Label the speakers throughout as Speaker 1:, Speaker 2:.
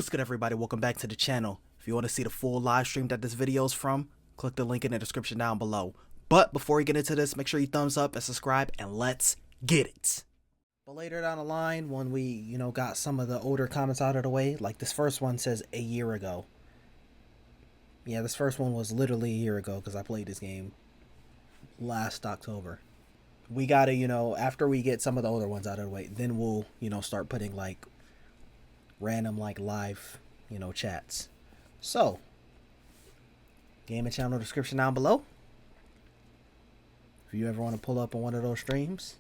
Speaker 1: What's good, everybody? Welcome back to the channel. If you want to see the full live stream that this video is from, click the link in the description down below. But before we get into this, make sure you thumbs up and subscribe, and let's get it. But later down the line, when we, got some of the older comments out of the way, like this first one says a year ago. Yeah, this first one was literally a year ago because I played this game last October. We gotta, after we get some of the older ones out of the way, then we'll, start putting like random live, chats. So, game and channel description down below. If you ever want to pull up on one of those streams,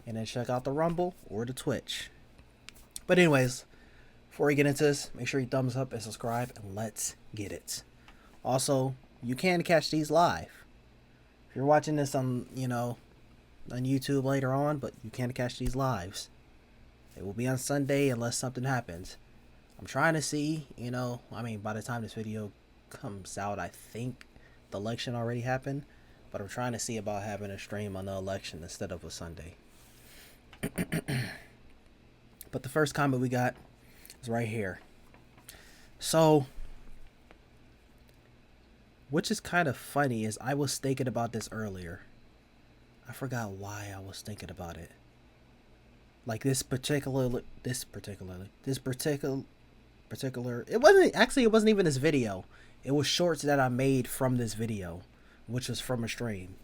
Speaker 1: and then check out the Rumble or the Twitch. But anyways, before we get into this, make sure you thumbs up and subscribe, and let's get it. Also, you can catch these live. If you're watching this on, on YouTube later on, but you can catch these lives. It will be on Sunday unless something happens. I'm trying to see, by the time this video comes out, I think the election already happened. But I'm trying to see about having a stream on the election instead of a Sunday. But the first comment we got is right here. So, which is kind of funny, is I was thinking about this earlier. I forgot why I was thinking about it. Like it wasn't even this video. It was shorts that I made from this video, which was from a stream.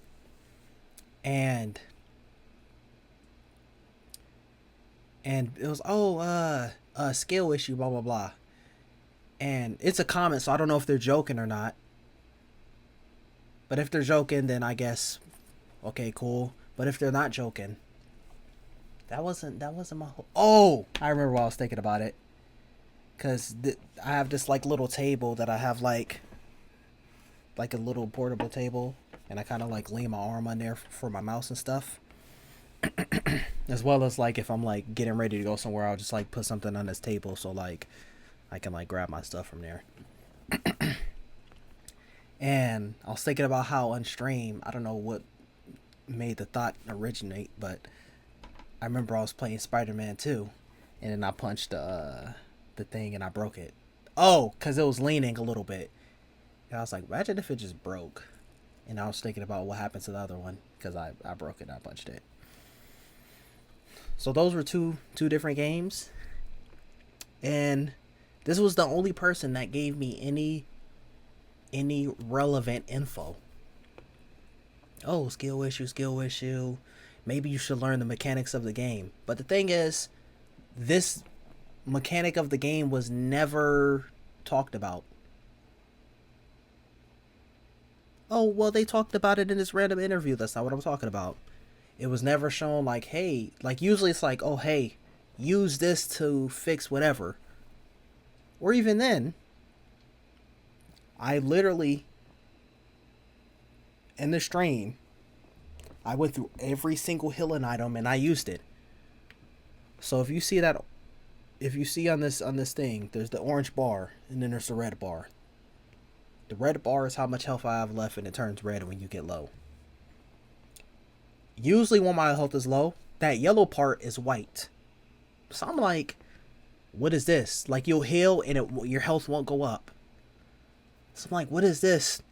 Speaker 1: And it was, skill issue, blah blah blah. And it's a comment, so I don't know if they're joking or not. But if they're joking, then I guess okay, cool. But if they're not joking, that wasn't my whole... Oh, I remember why I was thinking about it. Cause I have this little table that I have like a little portable table, and I kind of lean my arm on there for my mouse and stuff. As well as if I'm getting ready to go somewhere, I'll just put something on this table so I can grab my stuff from there. And I was thinking about how on stream, I don't know what made the thought originate, but I remember I was playing Spider-Man 2, and then I punched the thing and I broke it. Oh, because it was leaning a little bit. And I was like, imagine if it just broke. And I was thinking about what happened to the other one, because I broke it and I punched it. So those were two different games. And this was the only person that gave me any relevant info. Oh, skill issue. Maybe you should learn the mechanics of the game. But the thing is, this mechanic of the game was never talked about. Oh, well, they talked about it in this random interview. That's not what I'm talking about. It was never shown hey, usually it's oh, hey, use this to fix whatever. Or even then, I literally, in the stream, I went through every single healing item and I used it. So if you see that, if you see on this thing, there's the orange bar and then there's the red bar. The red bar is how much health I have left, and it turns red when you get low. Usually when my health is low, that yellow part is white. So I'm like, what is this? You'll heal and your health won't go up. So I'm like, what is this?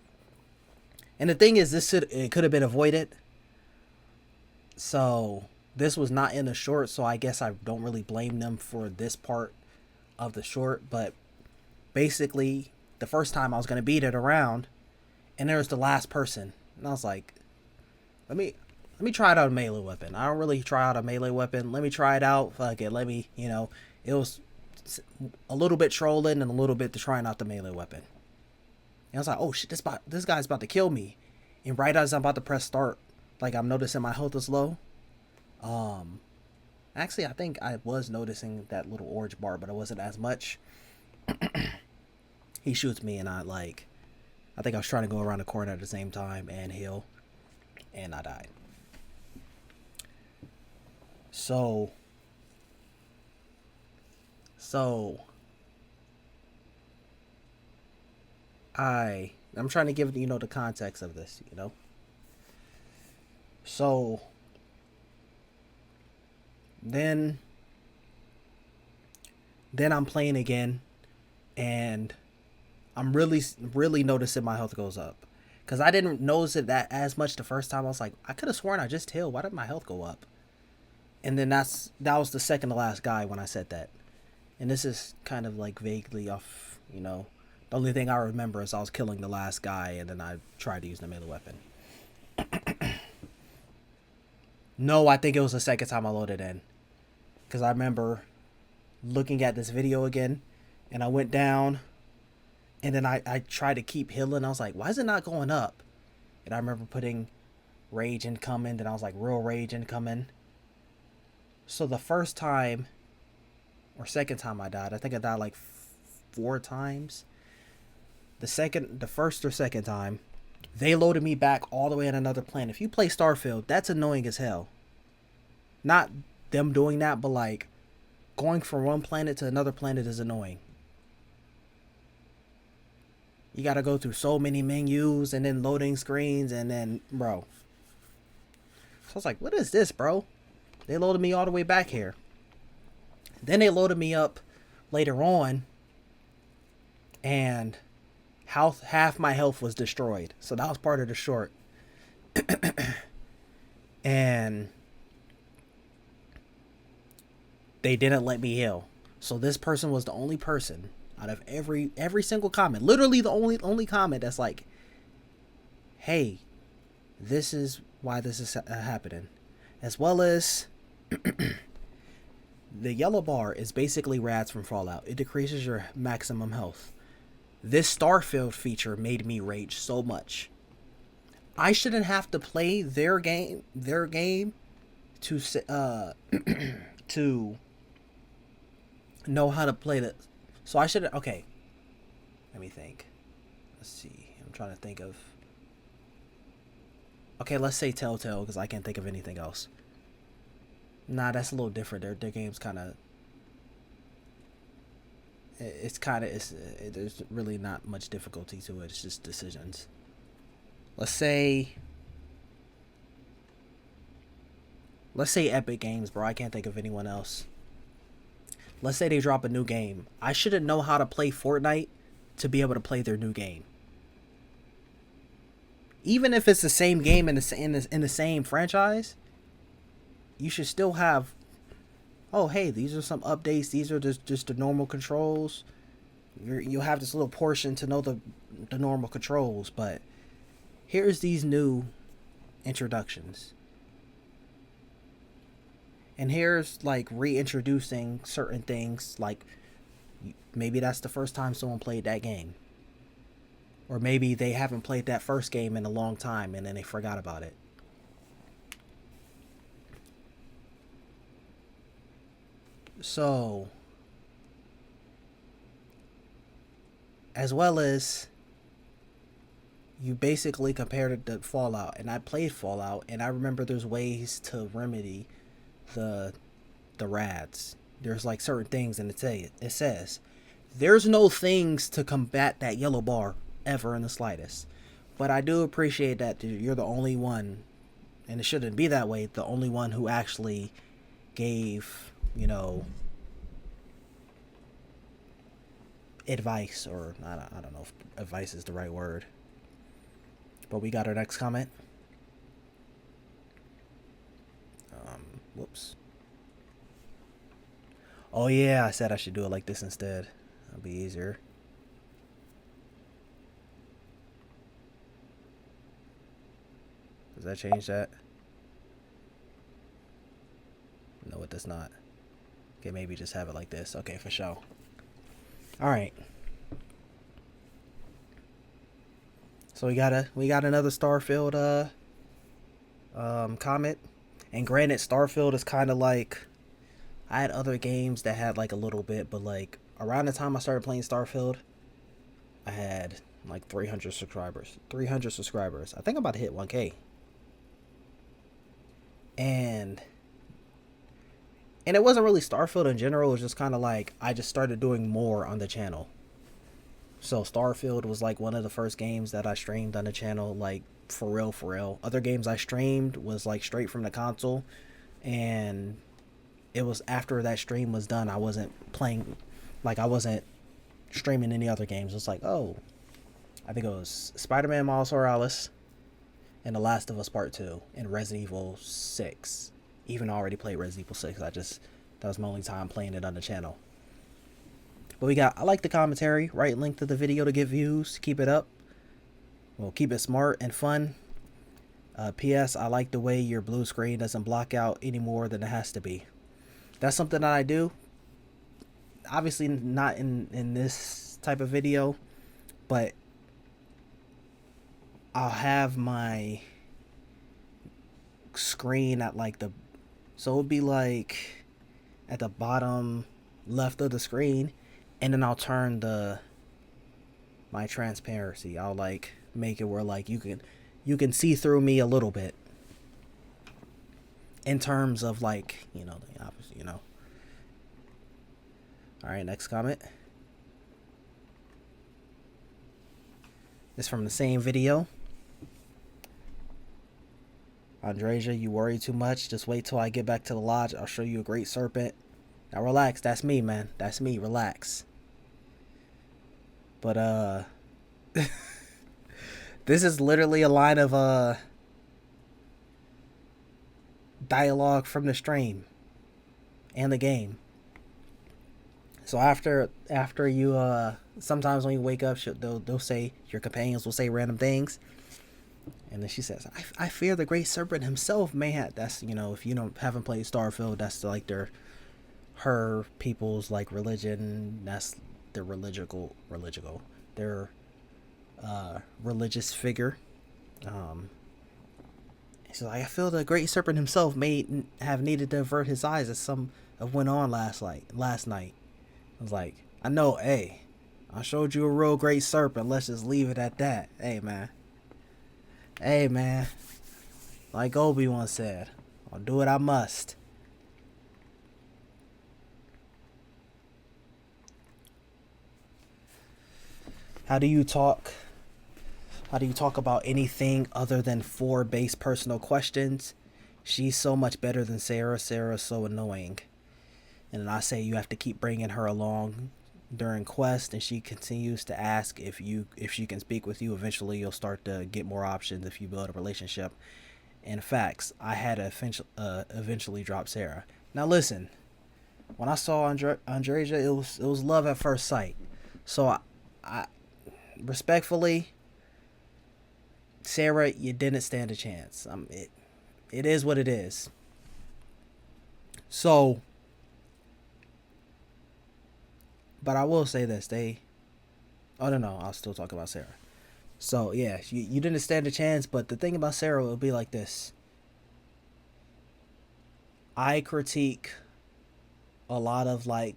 Speaker 1: And the thing is, it could have been avoided. So this was not in the short, so I guess I don't really blame them for this part of the short. But basically, the first time I was going to beat it around, and there was the last person. And I was like, let me try it out a melee weapon. I don't really try out a melee weapon. Let me try it out. Fuck it. Let me, it was a little bit trolling and a little bit to trying out the melee weapon. And I was like, oh shit, this guy's about to kill me. And right as I'm about to press start, I'm noticing my health is low. Actually, I think I was noticing that little orange bar, but it wasn't as much. He shoots me, and I think I was trying to go around the corner at the same time and heal, and I died. So I'm trying to give the context of this, So then I'm playing again, and I'm really noticing my health goes up. Because I didn't notice it that as much the first time. I was like, I could have sworn I just healed. Why did my health go up? And then that was the second to last guy when I said that. And this is kind of like vaguely off, you know. The only thing I remember is I was killing the last guy and then I tried to use the melee weapon. No, I think it was the second time I loaded in. Because I remember looking at this video again and I went down and then I tried to keep healing. I was like, why is it not going up? And I remember putting rage incoming. Then I was like, real rage incoming. So the first time or second time I died, I think I died like 4 times. The first or second time, they loaded me back all the way on another planet. If you play Starfield, that's annoying as hell. Not them doing that, but like going from one planet to another planet is annoying. You gotta go through so many menus and then loading screens and then, bro. So I was like, what is this, bro? They loaded me all the way back here. Then they loaded me up later on and half my health was destroyed. So that was part of the short. And they didn't let me heal. So this person was the only person out of every single comment, literally the only comment that's like, hey, this is why this is happening. As well as the yellow bar is basically rads from Fallout. It decreases your maximum health. This Starfield feature made me rage so much. I shouldn't have to play their game to to know how to play this. So I should, okay. Let me think. Let's see. I'm trying to think of. Okay, let's say Telltale because I can't think of anything else. Nah, that's a little different. Their game's kind of. There's really not much difficulty to it. It's just decisions. Let's say Epic Games, bro. I can't think of anyone else. Let's say they drop a new game. I shouldn't know how to play Fortnite to be able to play their new game. Even if it's the same game in the same franchise, you should still have, oh, hey, these are some updates. These are just the normal controls. You'll have this little portion to know the normal controls, but here's these new introductions. And here's like reintroducing certain things, like maybe that's the first time someone played that game. Or maybe they haven't played that first game in a long time and then they forgot about it. So, as well as you basically compared it to Fallout, and I played Fallout, and I remember there's ways to remedy the rads. There's like certain things, and it says there's no things to combat that yellow bar ever in the slightest. But I do appreciate that you're the only one, and it shouldn't be that way, the only one who actually gave, you know, advice, or I don't know if advice is the right word. But we got our next comment. Whoops. Oh yeah, I said I should do it like this instead. That'll be easier. Does that change that? No, it does not. Okay, maybe just have it like this. Okay, for sure. Alright. So we got another Starfield comment. And granted, Starfield is kind of like, I had other games that had like a little bit, but like around the time I started playing Starfield, I had like 300 subscribers. I think I'm about to hit 1K. And it wasn't really Starfield in general. It was just kind of like I just started doing more on the channel. So Starfield was like one of the first games that I streamed on the channel, like for real. Other games I streamed was like straight from the console, and it was after that stream was done, I wasn't playing, like I wasn't streaming any other games. It's like, oh, I think it was Spider-Man Miles Morales and The Last of Us Part 2 and Resident Evil 6. Even already played Resident Evil 6. That was my only time playing it on the channel. But I like the commentary, right link to the video to get views, keep it up. Well, keep it smart and fun. P.S. I like the way your blue screen doesn't block out any more than it has to be. That's something that I do. Obviously not in this type of video, but I'll have my screen at like so it'll be like at the bottom left of the screen, and then I'll turn my transparency. I'll like make it where like you can see through me a little bit in terms of like, the opposite, All right, next comment. This from the same video. Andreja, you worry too much. Just wait till I get back to the lodge. I'll show you a great serpent. Now relax. That's me, man. That's me. Relax. But this is literally a line of dialogue from the stream and the game. So after you sometimes when you wake up, they'll say, your companions will say random things. And then she says, I fear the great serpent himself, man. That's, if you haven't played Starfield, that's like her people's like religion. That's their their religious figure. She's like, I feel the great serpent himself may have needed to avert his eyes as some of went on last night. I was like, I know, hey, I showed you a real great serpent. Let's just leave it at that. Hey, man. Like Obi-Wan said, I'll do what I must. How do you talk about anything other than 4 base personal questions? She's so much better than Sarah. Sarah's so annoying. And then I say you have to keep bringing her along during quest, and she continues to ask if she can speak with you. Eventually you'll start to get more options if you build a relationship. And facts, I had to eventually drop Sarah. Now listen, when I saw Andreja, it was love at first sight. So I respectfully, Sarah, you didn't stand a chance. It is what it is. So, but I will say this, I'll still talk about Sarah. So yeah, you didn't stand a chance, but the thing about Sarah will be like this. I critique a lot of like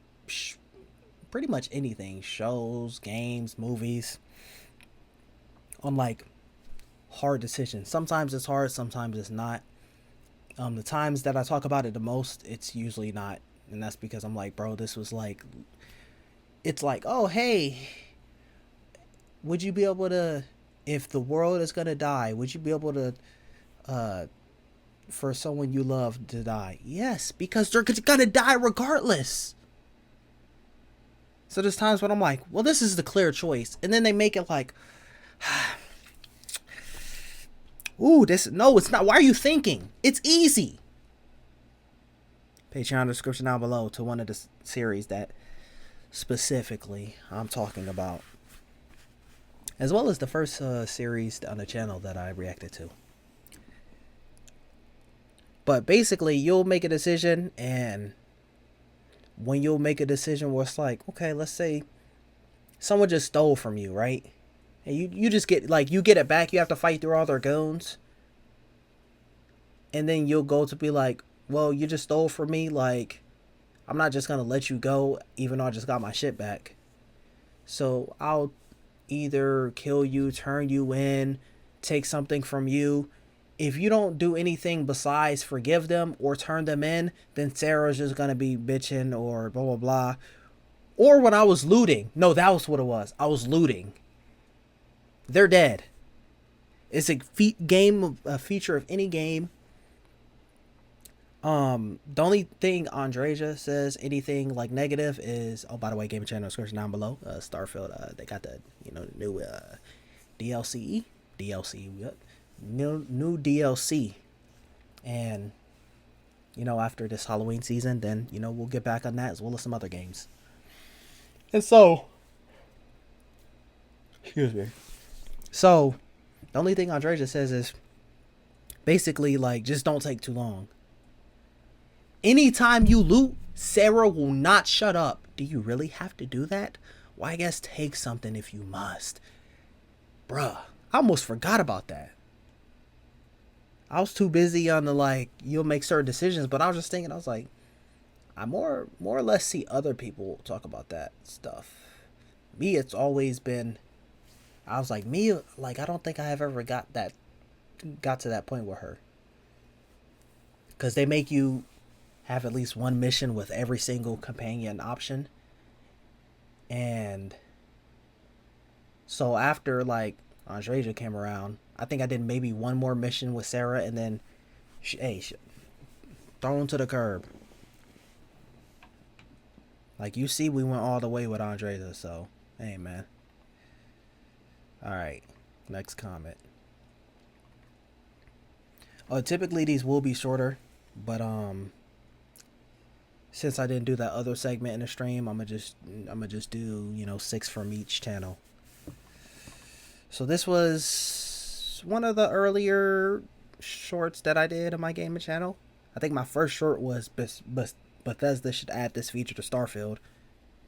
Speaker 1: pretty much anything, shows, games, movies, on like hard decisions. Sometimes it's hard, sometimes it's not. The times that I talk about it the most, it's usually not, and that's because I'm like, bro, this was like, it's like, oh hey, would you be able to, if the world is gonna die, would you be able to for someone you love to die? Yes, because they're gonna die regardless. So there's times when I'm like, well, this is the clear choice, and then they make it like, ooh, no, it's not. Why are you thinking? It's easy. Patreon description down below to one of the series that specifically I'm talking about, as well as the first series on the channel that I reacted to. But basically, you'll make a decision, and when you'll make a decision where it's like, okay, let's say someone just stole from you, right? And you just get, like, you get it back. You have to fight through all their goons. And then you'll go to be like, well, you just stole from me. Like, I'm not just going to let you go, even though I just got my shit back. So I'll either kill you, turn you in, take something from you. If you don't do anything besides forgive them or turn them in, then Sarah's just going to be bitching or blah, blah, blah. Or when I was looting. No, that was what it was. I was looting. They're dead. It's a feature of any game. The only thing Andreja says anything like negative is, oh, by the way, Game Channel description down below. Starfield, they got the new DLC, yep, new DLC, and after this Halloween season, then we'll get back on that as well as some other games. And so, excuse me. So, the only thing Andreja says is basically like just don't take too long. Anytime you loot, Sarah will not shut up. Do you really have to do that? Well, I guess take something if you must. Bruh, I almost forgot about that. I was too busy on the you'll make certain decisions, but I was just thinking, I was like, I more or less see other people talk about that stuff. Me, it's always been, I was like, I don't think I have ever got to that point with her. Because they make you have at least one mission with every single companion option. And so after Andreja came around, I think I did maybe one more mission with Sarah, and then thrown to the curb. You see, we went all the way with Andreja, so hey, man. Alright, next comment. Typically these will be shorter, but since I didn't do that other segment in the stream, I'm gonna just do 6 from each channel. So this was one of the earlier shorts that I did on my gaming channel. I think my first short was Bethesda should add this feature to Starfield.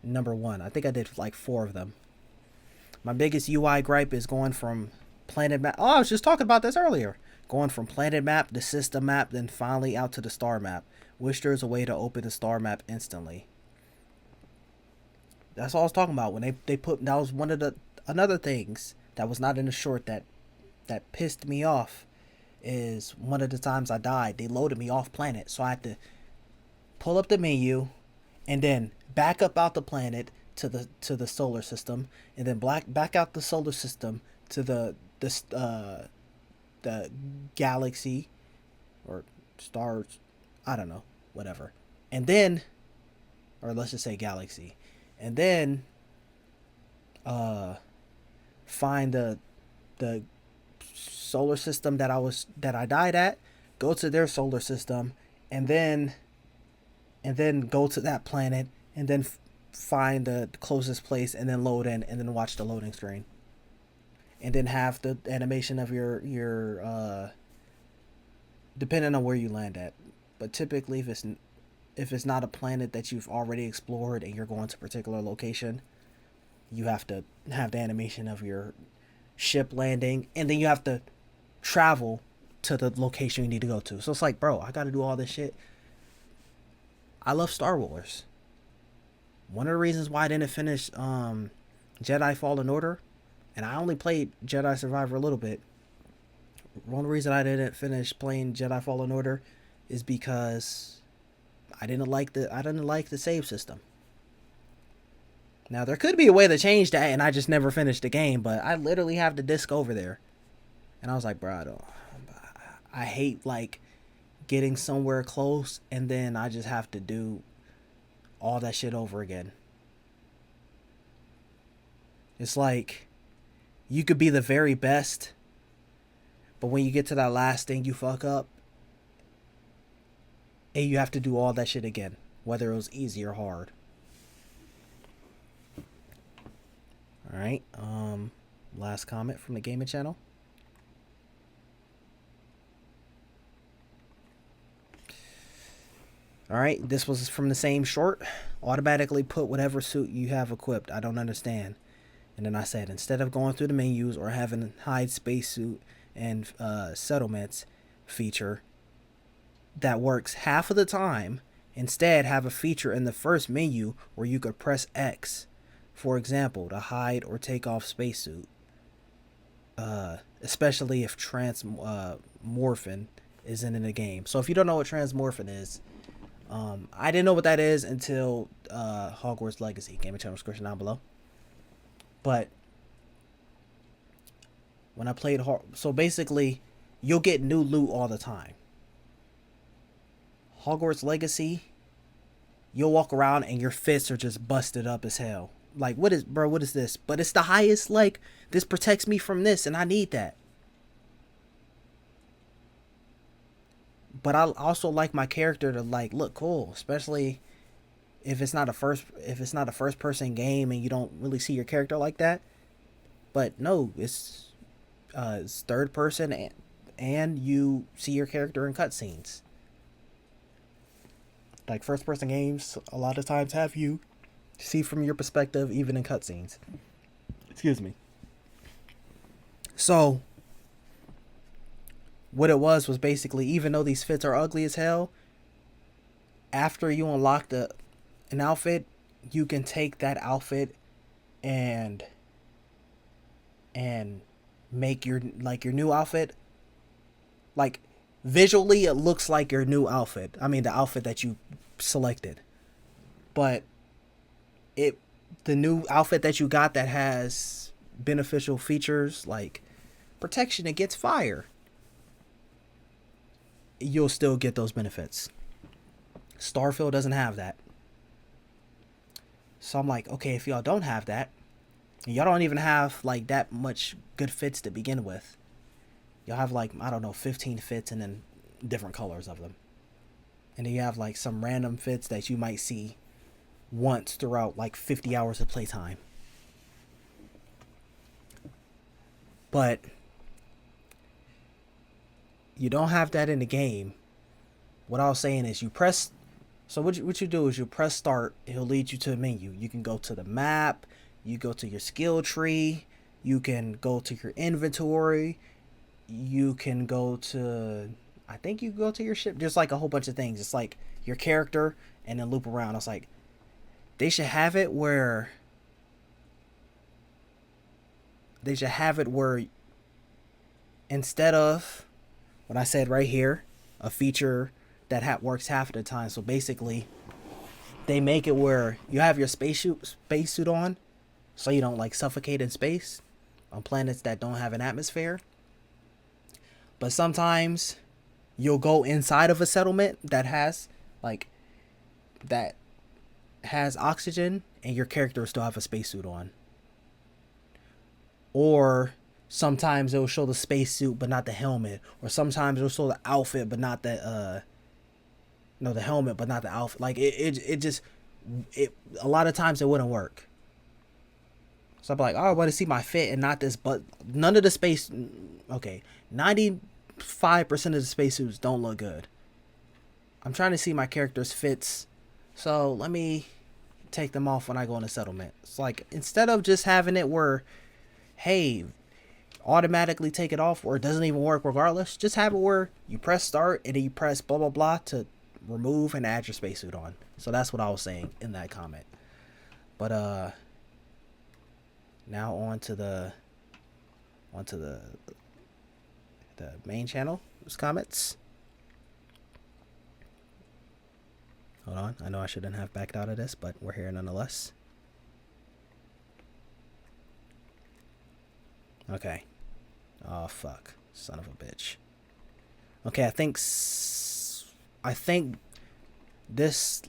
Speaker 1: Number 1. I think I did 4 of them. My biggest UI gripe is going from planet map. Oh, I was just talking about this earlier. Going from planet map to system map, then finally out to the star map. Wish there's a way to open the star map instantly. That's all I was talking about when they put. That was one of the another things that was not in the short that pissed me off. Is one of the times I died, they loaded me off planet, so I had to pull up the menu, and then back up out the planet to the solar system, and then back out the solar system to the galaxy or stars, I don't know, whatever, and then, or let's just say galaxy, and then find the solar system that I died at, go to their solar system, and then go to that planet, and then find the closest place, and then load in, and then watch the loading screen, and then have the animation of your depending on where you land at. But typically, if it's not a planet that you've already explored and you're going to a particular location, you have to have the animation of your ship landing, and then you have to travel to the location you need to go to. So it's like, bro, I gotta do all this shit. I love Star Wars. One of the reasons why I didn't finish Jedi Fallen Order, and I only played Jedi Survivor a little bit. One reason I didn't finish playing Jedi Fallen Order is because I didn't like the save system. Now there could be a way to change that, and I just never finished the game. But I literally have the disc over there, and I was like, bro, I hate getting somewhere close, and then I just have to do all that shit over again. It's like you could be the very best, but when you get to that last thing, you fuck up, and you have to do all that shit again, whether it was easy or hard. Alright, last comment from the gaming channel. Alright, this was from the same short. Automatically put whatever suit you have equipped. I don't understand. And then I said, instead of going through the menus or having hide spacesuit and settlements feature that works half of the time, instead have a feature in the first menu where you could press X, for example, to hide or take off spacesuit. Especially if transmorphin isn't in the game. So if you don't know what transmorphin is, I didn't know what that is until Hogwarts Legacy. Gaming channel description down below. But when I played so basically, you'll get new loot all the time. Hogwarts Legacy, you'll walk around and your fists are just busted up as hell. Like, what is this? But it's the highest, like, this protects me from this, and I need that. But I also like my character to, like, look cool, especially if it's not a first person game and you don't really see your character like that. But no, it's third person, and you see your character in cutscenes. Like, first person games a lot of times have you see from your perspective even in cutscenes. Excuse me. So what it was basically, even though these fits are ugly as hell, after you unlock an outfit, you can take that outfit and make your new outfit. Like, visually it looks like your new outfit. I mean, the outfit that you selected. But the new outfit that you got that has beneficial features like protection against fire, you'll still get those benefits. Starfield doesn't have that. So I'm like, okay, if y'all don't have that, y'all don't even have like that much good fits to begin with. You'll have like, I don't know, 15 fits and then different colors of them. And then you have like some random fits that you might see once throughout like 50 hours of playtime. But you don't have that in the game. What I was saying is you press... So what you do is you press start. It'll lead you to a menu. You can go to the map. You go to your skill tree. You can go to your inventory. You can go to... I think you go to your ship. Just like a whole bunch of things. It's like your character and then loop around. I was like, they should have it where... instead of what I said right here, a feature that works half of the time. So basically, they make it where you have your spacesuit on, so you don't like suffocate in space on planets that don't have an atmosphere. But sometimes you'll go inside of a settlement that has oxygen, and your character will still have a spacesuit on. Or sometimes it'll show the spacesuit but not the helmet. Or sometimes it'll show the outfit but not the the helmet but not the outfit. Like it a lot of times it wouldn't work. So I'm like, oh, I want to see my fit and not this. But none of the space... Okay, 95% of the spacesuits don't look good. I'm trying to see my character's fits. So let me take them off when I go in a settlement. It's like, instead of just having it where, hey, automatically take it off, or it doesn't even work regardless, just have it where you press start and then you press blah blah blah to remove and add your spacesuit on. So that's what I was saying in that comment. But now on to the main channel. Those comments. Hold on, I know I shouldn't have backed out of this, but we're here nonetheless. Okay. Oh fuck, son of a bitch. Okay, I think this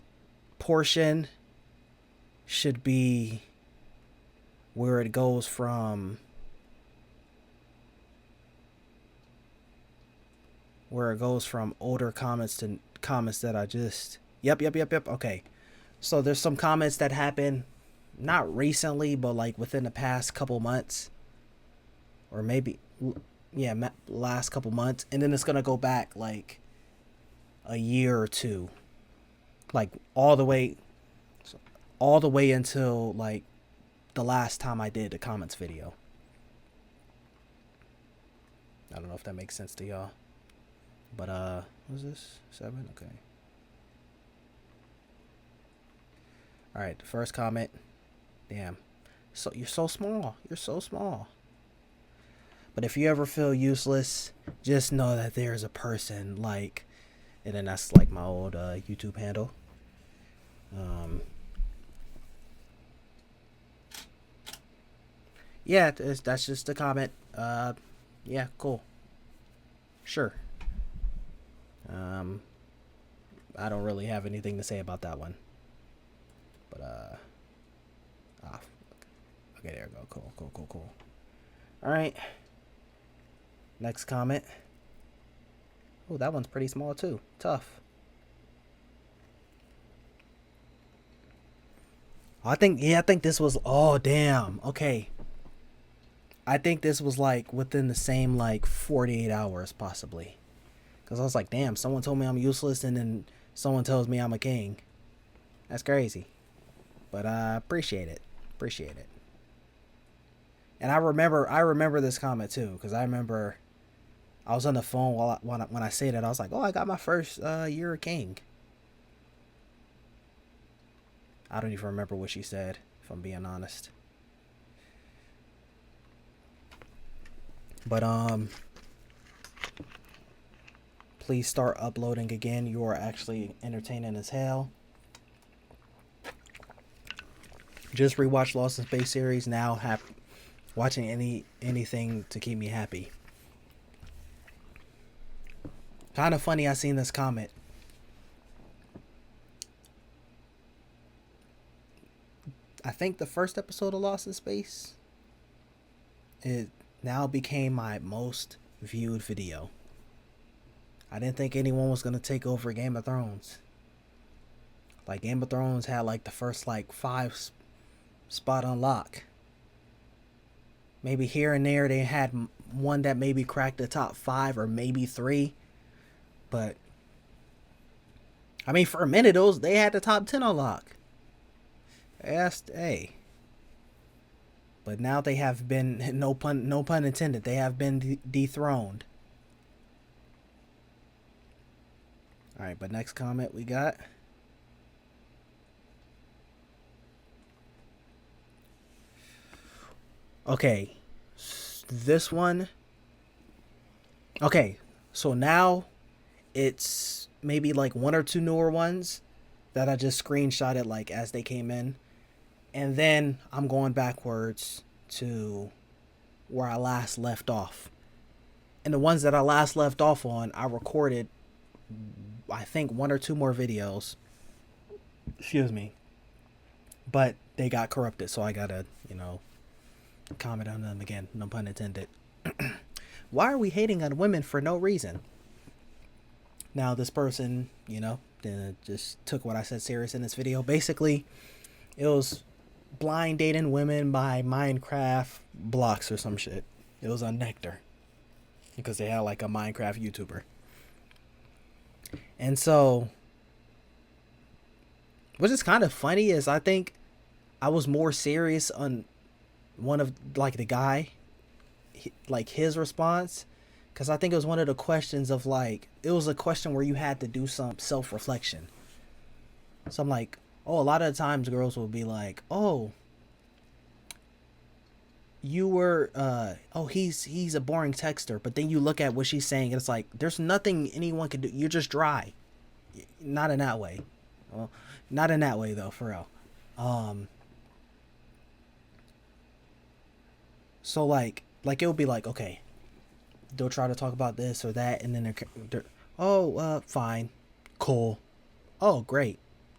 Speaker 1: portion should be where it goes from older comments to comments that I just... Yep. Okay. So there's some comments that happened not recently, but like within the past couple months, or maybe, yeah, last couple months, and then it's gonna go back like a year or two, like all the way until like the last time I did the comments video. I don't know if that makes sense to y'all, but what was this? 7? Okay. All right, the first comment. Damn. So you're so small. You're so small. But if you ever feel useless, just know that there's a person like... And then that's like my old YouTube handle. Yeah, that's just a comment. Yeah, cool. Sure. I don't really have anything to say about that one. But okay, there we go. Cool. All right. Next comment. Oh, that one's pretty small too. Tough. I think this was, oh damn. Okay. I think this was like within the same like 48 hours possibly. Cuz I was like, damn, someone told me I'm useless and then someone tells me I'm a king. That's crazy. But I appreciate it. And I remember this comment too, cuz I remember I was on the phone when I said it. I was like, "Oh, I got my first year king." I don't even remember what she said, if I'm being honest. But please start uploading again. You are actually entertaining as hell. Just rewatch Lost in Space series. Now watching anything to keep me happy. Kind of funny I seen this comment. I think the first episode of Lost in Space, it now became my most viewed video. I didn't think anyone was going to take over Game of Thrones. Like, Game of Thrones had like the first like 5 spot on lock. Maybe here and there they had one that maybe cracked the top 5 or maybe 3. But I mean, for a minute they had the top 10 on lock. Hey. But now they have been, no pun intended, they have been dethroned. All right, but next comment we got. Okay, this one. Okay, so now it's maybe like 1 or 2 newer ones that I just screenshotted like as they came in. And then I'm going backwards to where I last left off. And the ones that I last left off on, I recorded, I think, 1 or 2 more videos. Excuse me. But they got corrupted, so I gotta, comment on them again. No pun intended. Why are we hating on women for no reason? Now, this person, just took what I said serious in this video. Basically, it was blind dating women by Minecraft blocks or some shit. It was on Nectar because they had like a Minecraft YouTuber. And so, which is kind of funny is I think I was more serious on one of like the guy, like his response, because I think it was one of the questions of like, it was a question where you had to do some self-reflection. So I'm like, oh, a lot of the times girls will be like, oh, you were, he's a boring texter. But then you look at what she's saying, and it's like, there's nothing anyone can do. You're just dry. Not in that way. Well, not in that way, though, for real. So, like it'll be like, okay, they'll try to talk about this or that, and then they're fine. Cool. Oh, great.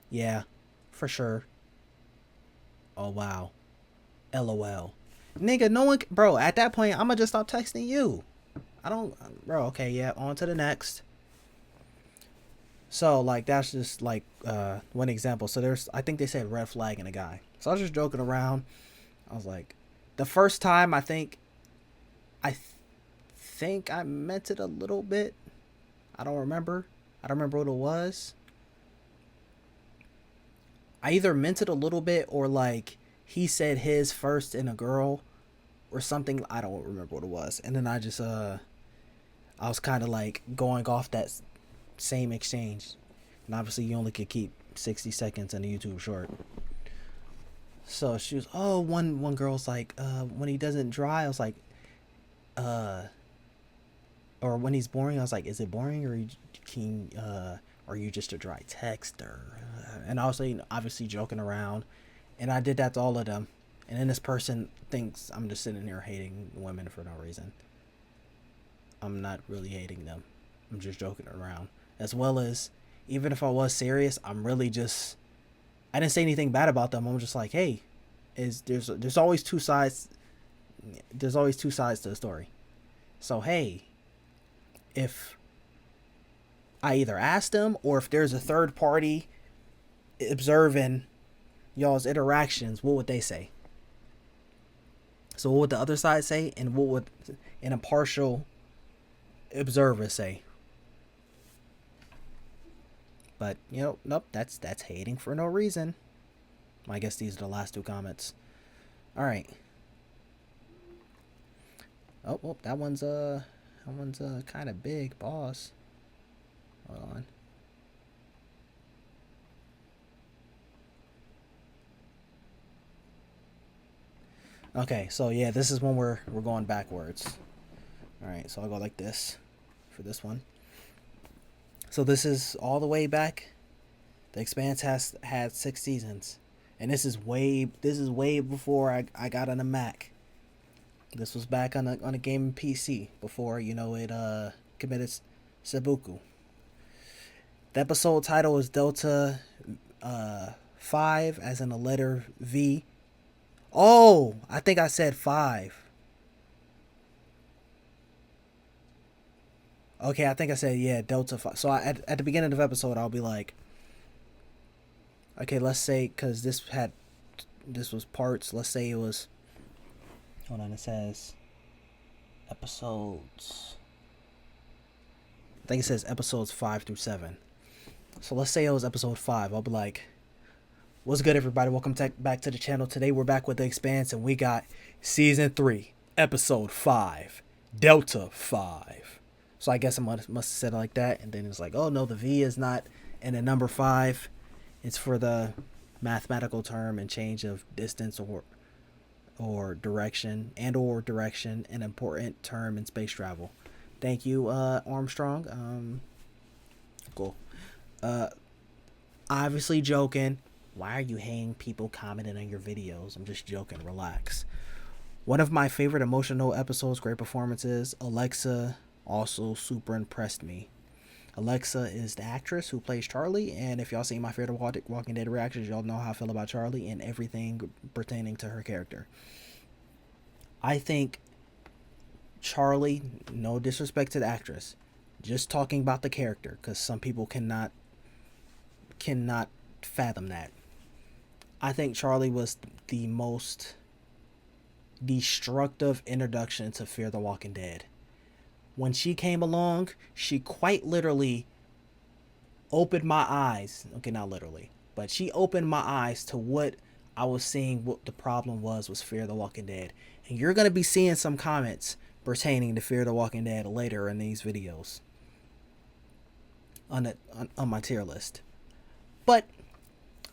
Speaker 1: Yeah, for sure. Oh, wow. LOL. Nigga, no one, bro, at that point, I'm gonna just stop texting you. Bro, okay, yeah, on to the next. So, like, that's just, like, one example. So, I think they said red flag in a guy. So, I was just joking around. I was like, the first time, I think I meant it a little bit. I don't remember what it was. I either meant it a little bit or, like, he said his first in a girl or something. I don't remember what it was. And then I just, I was kind of like going off that same exchange. And obviously you only could keep 60 seconds in a YouTube short. So she was, one girl's like, when he doesn't dry, I was like, or when he's boring, I was like, is it boring or are you just a dry texter? And I was obviously joking around. And I did that to all of them. And then this person thinks I'm just sitting here hating women for no reason. I'm not really hating them. I'm just joking around. As well as even if I was serious, I'm really just, I didn't say anything bad about them. I'm just like, hey, there's always two sides. There's always two sides to the story. So hey, if I either ask them or if there's a third party observing y'all's interactions, what would they say? So what would the other side say, and what would an impartial observer say? But nope, that's hating for no reason. I guess these are the last two comments. All right. Oh, that one's kind of big, boss. Hold on. Okay, so yeah, this is when we're going backwards. All right, so I'll go like this for this one. So this is all the way back. The Expanse has had 6 seasons, and this is way before I got on a Mac. This was back on a gaming PC before it committed seppuku. The episode title is Delta 5, as in the letter V. Oh, I think I said 5. Okay, I think I said, yeah, Delta 5. So at the beginning of the episode, I'll be like, okay, let's say, because this was parts. Let's say it was, hold on, it says episodes. I think it says episodes 5 through 7. So let's say it was episode 5. I'll be like, what's good, everybody? Welcome back to the channel. Today we're back with The Expanse, and we got season 3, episode 5, Delta 5. So I guess I must have said it like that, and then it's like, oh no, the V is not in the number 5. It's for the mathematical term and change of distance or direction, an important term in space travel. Thank you, Armstrong. Cool. Obviously joking. Why are you hating people commenting on your videos? I'm just joking. Relax. One of my favorite emotional episodes, great performances. Alexa also super impressed me. Alexa is the actress who plays Charlie, and if y'all seen my favorite Walking Dead reactions, y'all know how I feel about Charlie and everything pertaining to her character. I think Charlie, no disrespect to the actress, just talking about the character, because some people cannot fathom that. I think Charlie was the most destructive introduction to Fear the Walking Dead. When she came along, she quite literally opened my eyes. Okay, not literally, but she opened my eyes to what I was seeing, what the problem was Fear the Walking Dead. And you're going to be seeing some comments pertaining to Fear the Walking Dead later in these videos on my tier list. But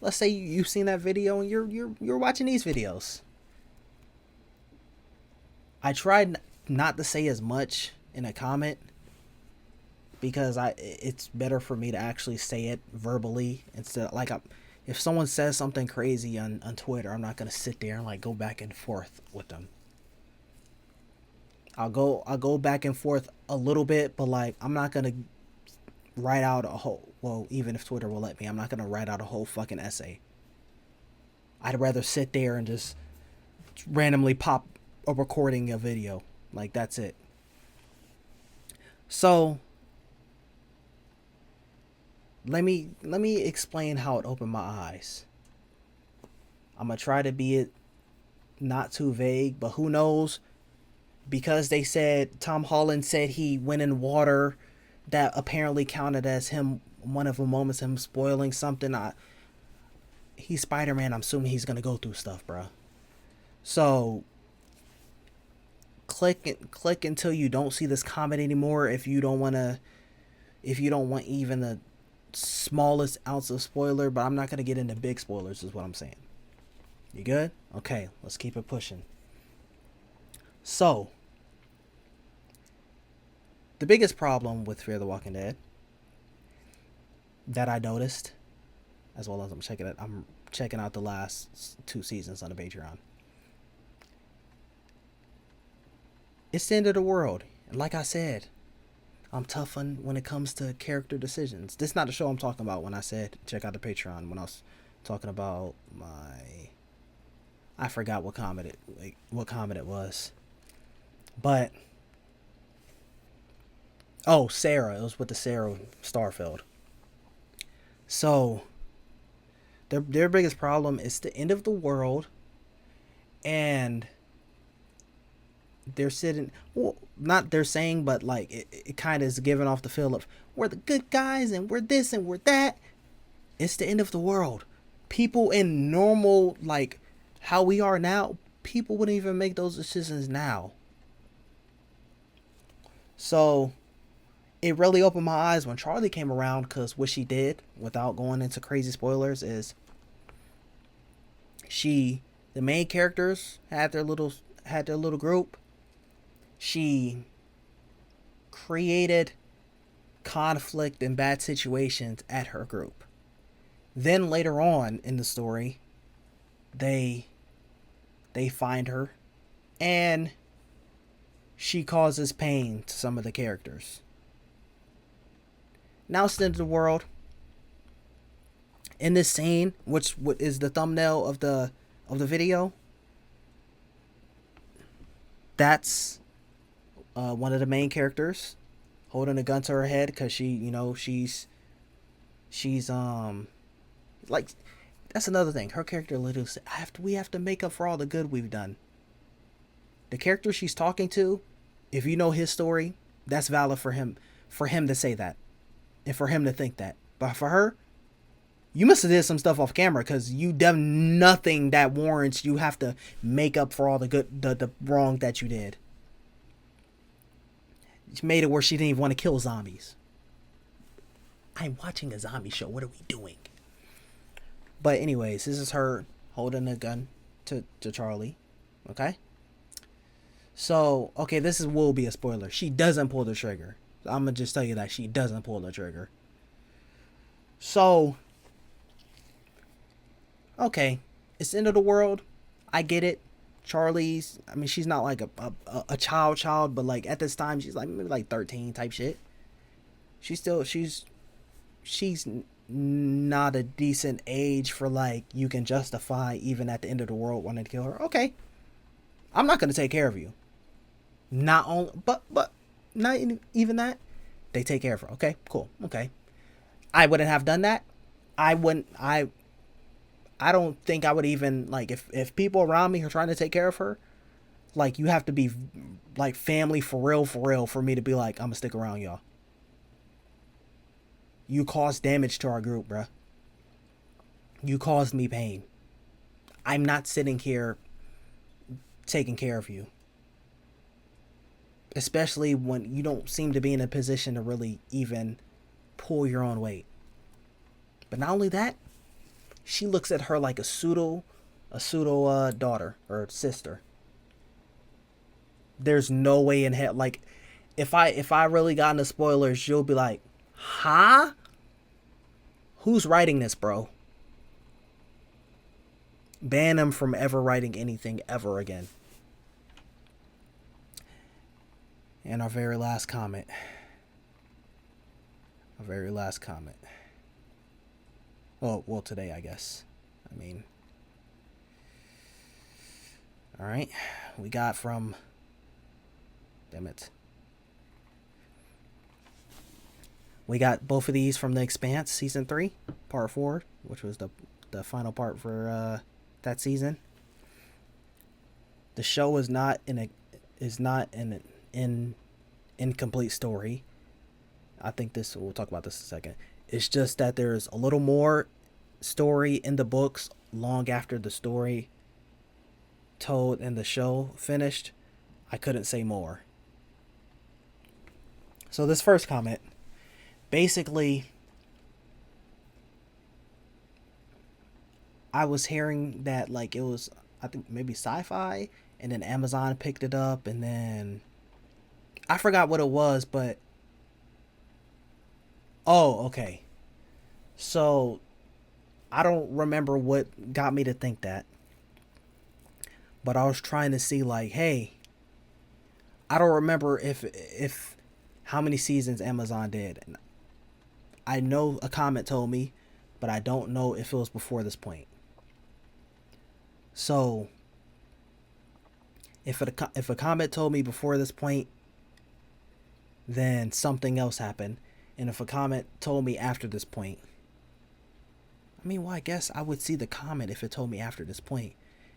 Speaker 1: let's say you've seen that video and you're watching these videos. I tried not to say as much in a comment because it's better for me to actually say it verbally instead of, like, if someone says something crazy on Twitter, I'm not gonna sit there and like go back and forth with them. I'll go back and forth a little bit, but like I'm not gonna write out a whole, well, even if Twitter will let me, I'm not gonna write out a whole fucking essay. I'd rather sit there and just randomly pop a recording of video. Like, that's it. So let me explain how it opened my eyes. I'm gonna try to be it not too vague, but who knows? Because they said Tom Holland said he went in water, that apparently counted as him, one of the moments him spoiling something. He's Spider-Man. I'm assuming he's gonna go through stuff, bro. So click until you don't see this comment anymore if you don't want even the smallest ounce of spoiler. But I'm not gonna get into big spoilers is what I'm saying. You good? Okay, let's keep it pushing. So the biggest problem with Fear the Walking Dead that I noticed, as well as I'm checking out the last 2 seasons on the Patreon, it's the end of the world. And like I said, I'm tough on when it comes to character decisions. This is not the show I'm talking about when I said check out the Patreon. When I was talking about my, I forgot what comment it was, but oh, Sarah. It was with the Sarah Starfield. So their biggest problem is the end of the world, and they're sitting. Well, not they're saying, but like it kind of is giving off the feel of we're the good guys and we're this and we're that. It's the end of the world. People in normal, like how we are now, people wouldn't even make those decisions now. So it really opened my eyes when Charlie came around, because what she did, without going into crazy spoilers, is the main characters had their little group. She created conflict and bad situations at her group. Then later on in the story, they find her, and she causes pain to some of the characters. Now it's the end of the world. In this scene, which is the thumbnail of the video, that's one of the main characters holding a gun to her head, because she's like, that's another thing. Her character literally said, we have to make up for all the good we've done. The character she's talking to, if you know his story, that's valid for him to say that, and for him to think that. But for her, you must have did some stuff off camera, because you done nothing that warrants you have to make up for all the wrong that you did. She made it where she didn't even want to kill zombies. I'm watching a zombie show. What are we doing? But anyways, this is her holding a gun to Charlie. Okay? So, okay, this will be a spoiler. She doesn't pull the trigger. I'm going to just tell you that she doesn't pull the trigger. So, okay, it's the end of the world. I get it. Charlie's, I mean, she's not like a child, but like at this time, she's like maybe like 13 type shit. She's not a decent age for like you can justify even at the end of the world wanting to kill her. Okay, I'm not gonna take care of you. Not only, but not even that. They take care of her. Okay, cool. Okay, I wouldn't have done that. I don't think I would even, like, if people around me are trying to take care of her, like, you have to be, like, family for real, for me to be like, I'm gonna stick around y'all. You caused damage to our group, bruh. You caused me pain. I'm not sitting here taking care of you. Especially when you don't seem to be in a position to really even pull your own weight. But not only that, she looks at her like a pseudo daughter or sister. There's no way in hell. Like, if I really got into spoilers, you'll be like, huh? Who's writing this, bro? Ban him from ever writing anything ever again. And our very last comment. Well, today, I guess. I mean, all right. We got from, damn it. We got both of these from The Expanse, Season 3, Part 4, which was the final part for that season. The show is not an incomplete story. I think we'll talk about this in a second. It's just that there's a little more story in the books long after the story told and the show finished. I couldn't say more. So this first comment, basically, I was hearing that like it was, I think maybe Sci-Fi, and then Amazon picked it up, and then I forgot what it was, but oh, okay. So I don't remember what got me to think that, but I was trying to see like, hey, I don't remember if how many seasons Amazon did. And I know a comment told me, but I don't know if it was before this point. So if a comment told me before this point, then something else happened. And if a comment told me after this point, I mean, well, I guess I would see the comment if it told me after this point.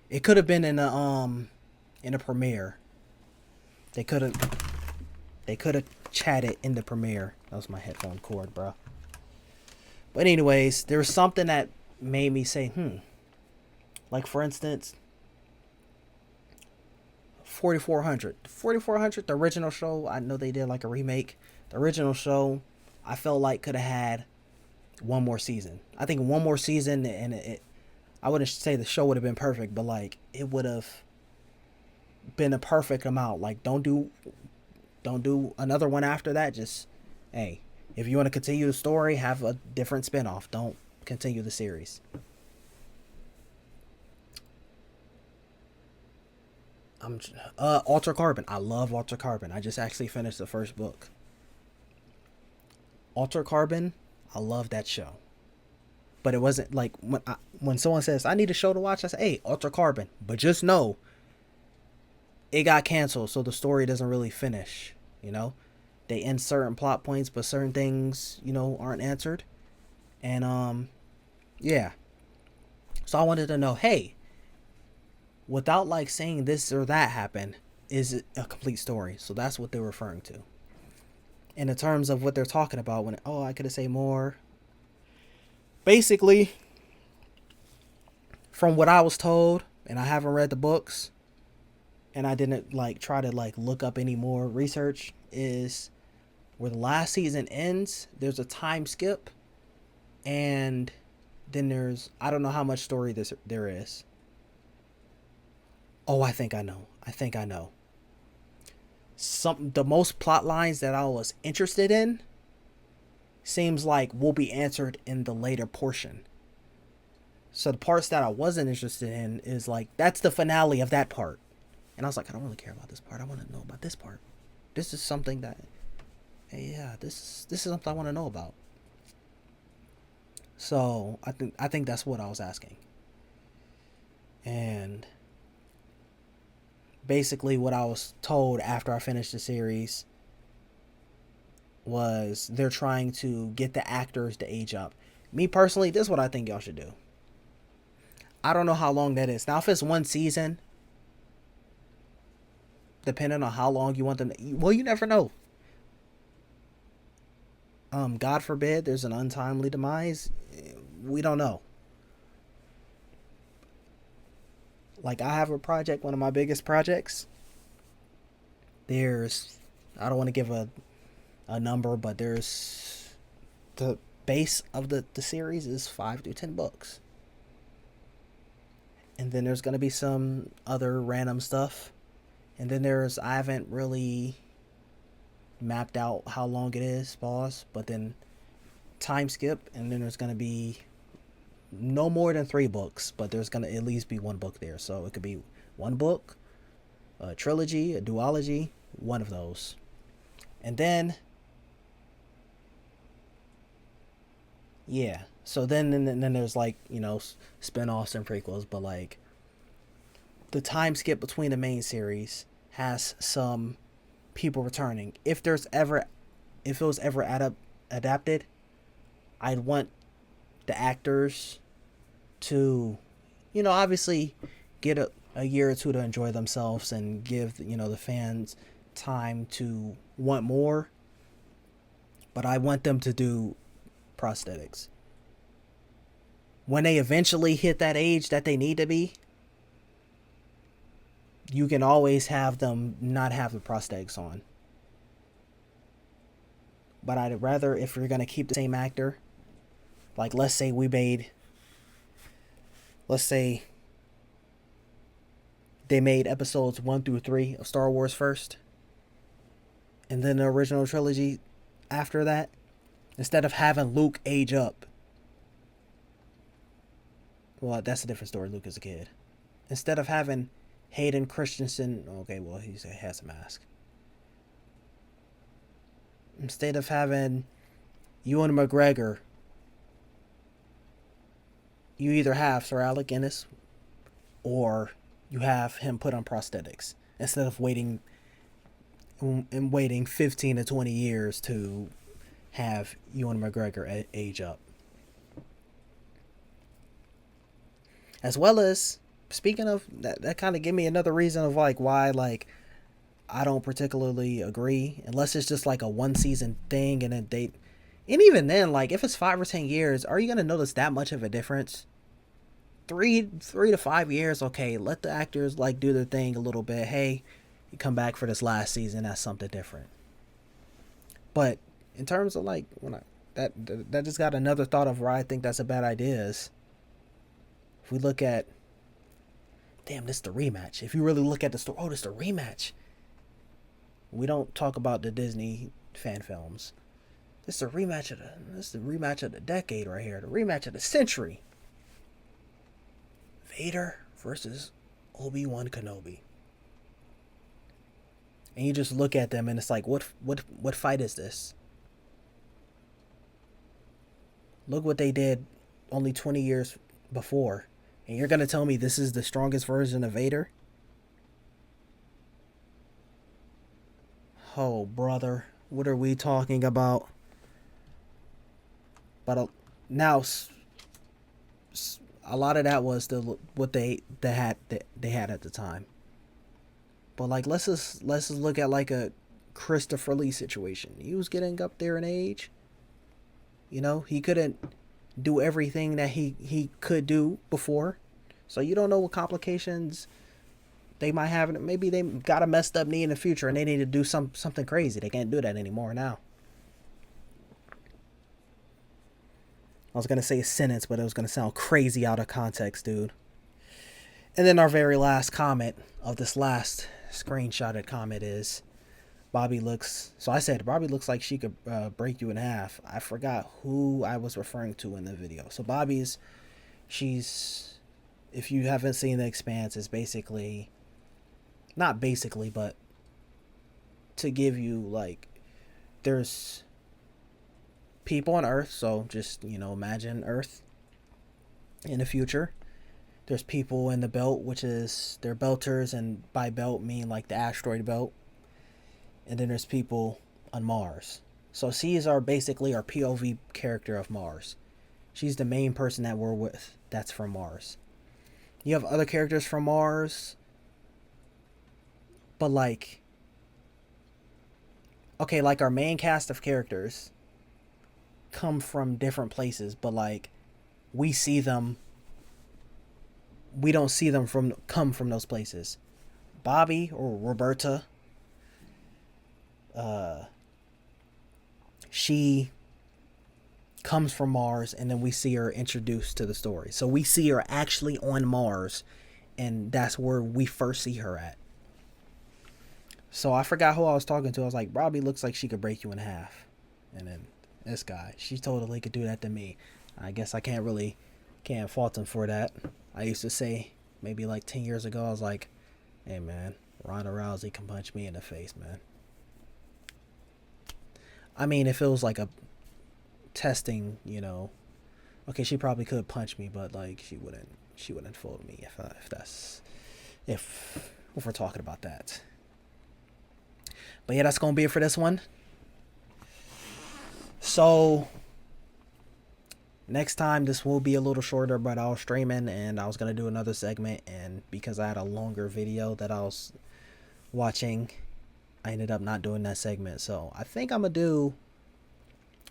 Speaker 1: It could have been in a premiere. They could have chatted in the premiere. That was my headphone cord, bro. But anyways, there was something that made me say, like, for instance, 4400. 4400, the original show, I know they did like a remake. The original show, I felt like could have had one more season. I think one more season, and I wouldn't say the show would have been perfect, but like it would have been a perfect amount. Like, don't do another one after that. Just, hey, if you want to continue the story, have a different spinoff. Don't continue the series. Alter Carbon. I love Alter Carbon. I just actually finished the first book. Alter Carbon, I love that show. But it wasn't like when someone says I need a show to watch, I say, hey, Alter Carbon. But just know it got canceled, so the story doesn't really finish. You know, they end certain plot points, but certain things, you know, aren't answered. And yeah. So I wanted to know, hey, without like saying this or that happened, is it a complete story? So that's what they're referring to. And in terms of what they're talking about, when I could have said more. Basically, from what I was told, and I haven't read the books, and I didn't like try to like look up any more research, is where the last season ends, there's a time skip, and then there's, I don't know how much story there is. Oh, I think I know. The most plot lines that I was interested in seems like will be answered in the later portion. So the parts that I wasn't interested in is like, that's the finale of that part. And I was like, I don't really care about this part. I want to know about this part. This is something that, hey, yeah, this is something I want to know about. So I think that's what I was asking. And basically what I was told after I finished the series was they're trying to get the actors to age up. Me personally, this is what I think y'all should do. I don't know how long that is. Now, if it's one season, depending on how long you want them to, well, you never know. God forbid there's an untimely demise. We don't know. Like, I have a project, one of my biggest projects. There's, I don't want to give a number, but there's, the base of the series is 5 to 10 books. And then there's going to be some other random stuff. And then I haven't really mapped out how long it is, but then time skip, and then there's going to be no more than 3 books, but there's going to at least be 1 book there. So it could be 1 book, a trilogy, a duology, one of those. And then, yeah. So then there's like, you know, spin-offs and prequels, but like the time skip between the main series has some people returning. If it was ever adapted, I'd want the actors to, you know, obviously get a year or 2 to enjoy themselves and give, you know, the fans time to want more. But I want them to do prosthetics. When they eventually hit that age that they need to be, you can always have them not have the prosthetics on. But I'd rather, if you're going to keep the same actor, like let's say they made episodes 1 through 3 of Star Wars first, and then the original trilogy after that, instead of having Luke age up. Well, that's a different story. Luke is a kid. Instead of having Hayden Christensen, okay, well, he has a mask. Instead of having Ewan McGregor, you either have Sir Alec Guinness or you have him put on prosthetics instead of waiting 15 to 20 years to have Ewan McGregor age up. As well as, speaking of that kind of give me another reason of like why like I don't particularly agree, unless it's just like a one season thing and then and even then, like if it's 5 or 10 years, are you gonna notice that much of a difference? Three to 5 years, okay, let the actors like do their thing a little bit. Hey, you come back for this last season, that's something different. But in terms of like when that just got another thought of where I think that's a bad idea is if we look at, damn, this is the rematch. If you really look at the story, oh, this is the rematch. We don't talk about the Disney fan films. This is the rematch of the decade right here. The rematch of the century. Vader versus Obi-Wan Kenobi. And you just look at them and it's like, what fight is this? Look what they did only 20 years before. And you're going to tell me this is the strongest version of Vader? Oh, brother. What are we talking about? But now, a lot of that was what they had at the time. But like, let's just look at like a Christopher Lee situation. He was getting up there in age. You know, he couldn't do everything that he could do before. So you don't know what complications they might have. Maybe they got a messed up knee in the future and they need to do something crazy. They can't do that anymore now. I was going to say a sentence, but it was going to sound crazy out of context, dude. And then our very last comment of this last screenshotted comment is Bobby looks... So I said, Bobby looks like she could break you in half. I forgot who I was referring to in the video. So she's... If you haven't seen The Expanse, it's basically... Not basically, but to give you, like... There's people on Earth, so just, you know, imagine Earth in the future. There's people in the belt, which is they're belters, and by belt mean like the asteroid belt. And then there's people on Mars. So she is basically our POV character of Mars. She's the main person that we're with that's from Mars. You have other characters from Mars, but like, okay, like our main cast of characters come from different places, but like we don't see them come from those places. Bobby or Roberta, she comes from Mars, and then we see her introduced to the story. So we see her actually on Mars, and that's where we first see her at. So I forgot who I was talking to. I was like, Bobby looks like she could break you in half. And then this guy, she totally could do that to me. I guess I can't fault him for that. I used to say maybe like 10 years ago, I was like, hey man, Ronda Rousey can punch me in the face, man. I mean, if it was like a testing, you know, okay, she probably could punch me, but like she wouldn't fool me if we're talking about that. But yeah, that's gonna be it for this one. So next time this will be a little shorter, but I was streaming and I was gonna do another segment, and because I had a longer video that I was watching, I ended up not doing that segment. So I think I'm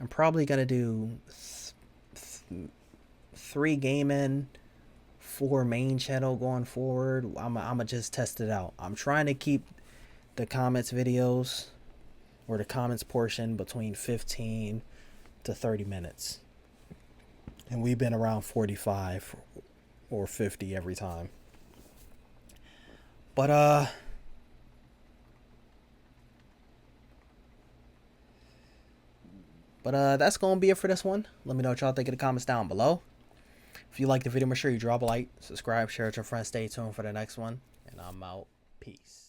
Speaker 1: probably gonna do 3 gaming, 4 main channel going forward. I'ma just test it out. I'm trying to keep the comments videos or the comments portion between 15 to 30 minutes. And we've been around 45 or 50 every time. But that's going to be it for this one. Let me know what y'all think in the comments down below. If you like the video, make sure you drop a like, subscribe, share it with your friends. Stay tuned for the next one. And I'm out. Peace.